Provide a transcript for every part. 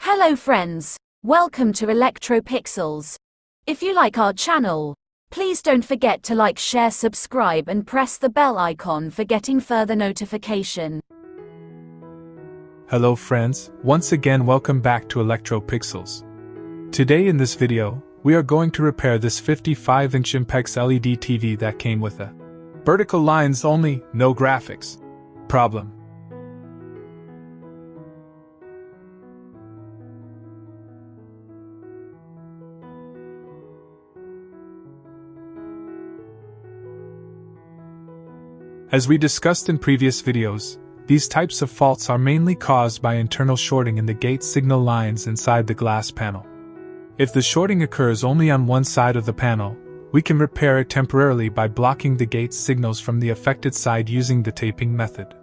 Hello friends, welcome to ElectroPixels. If you like our channel, please don't forget to like, share, subscribe and press the bell icon for getting further notification. Hello friends, once again welcome back to ElectroPixels. Today in this video, we are going to repair this 55-inch IMPEX LED TV that came with a vertical lines only, no graphics problem. As we discussed in previous videos, these types of faults are mainly caused by internal shorting in the gate signal lines inside the glass panel. If the shorting occurs only on one side of the panel, we can repair it temporarily by blocking the gate signals from the affected side using the taping method.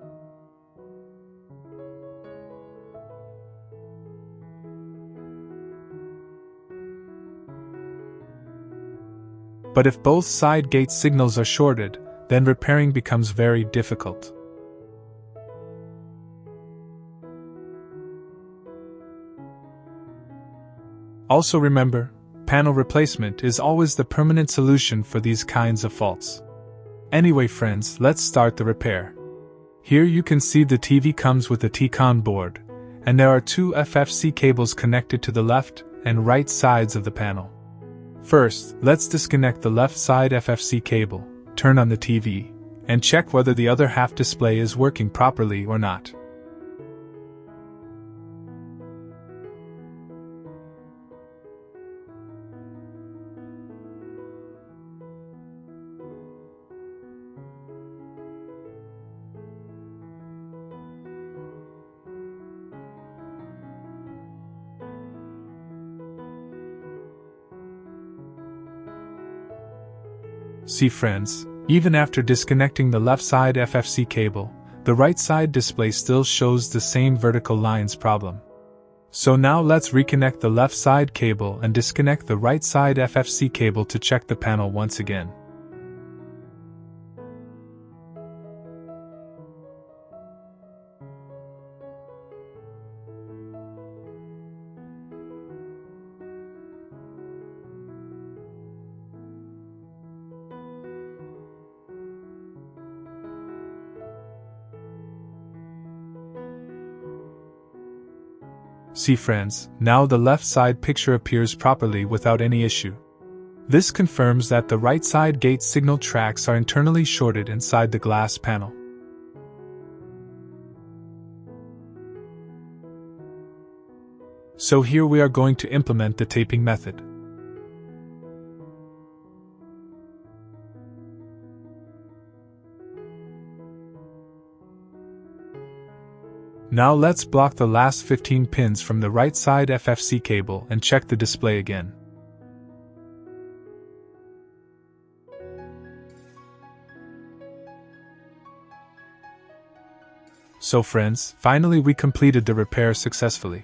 But if both side gate signals are shorted, then repairing becomes very difficult. Also remember, panel replacement is always the permanent solution for these kinds of faults. Anyway friends, let's start the repair. Here you can see the TV comes with a Tcon board, and there are two FFC cables connected to the left and right sides of the panel. First, let's disconnect the left side FFC cable, turn on the TV, and check whether the other half display is working properly or not. See friends, even after disconnecting the left side FFC cable, the right side display still shows the same vertical lines problem. So now let's reconnect the left side cable and disconnect the right side FFC cable to check the panel once again. See friends, now the left side picture appears properly without any issue. This confirms that the right side gate signal tracks are internally shorted inside the glass panel. So here we are going to implement the taping method. Now let's block the last 15 pins from the right side FFC cable and check the display again. So friends, finally we completed the repair successfully.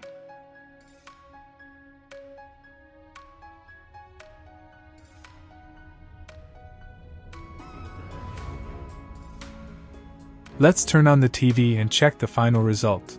Let's turn on the TV and check the final result.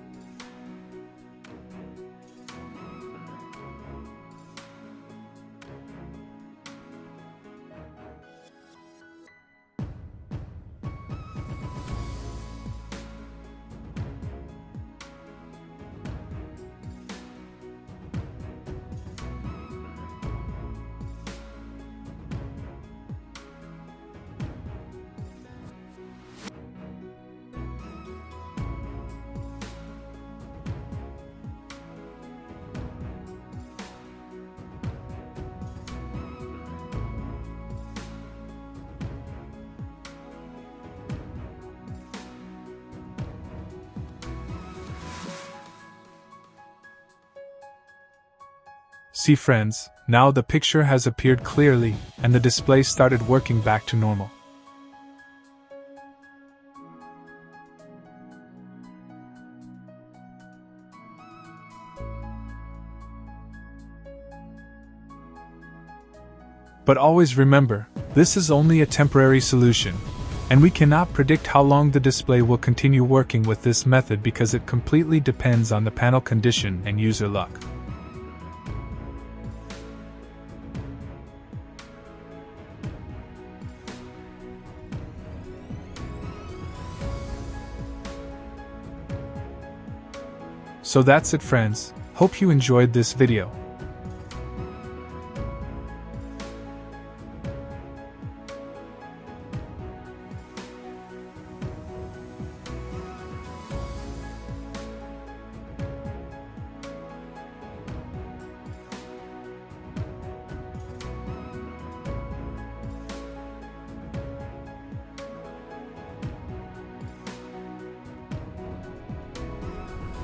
See friends, now the picture has appeared clearly and the display started working back to normal. But always remember, this is only a temporary solution. And we cannot predict how long the display will continue working with this method because it completely depends on the panel condition and user luck. So that's it, friends. Hope you enjoyed this video.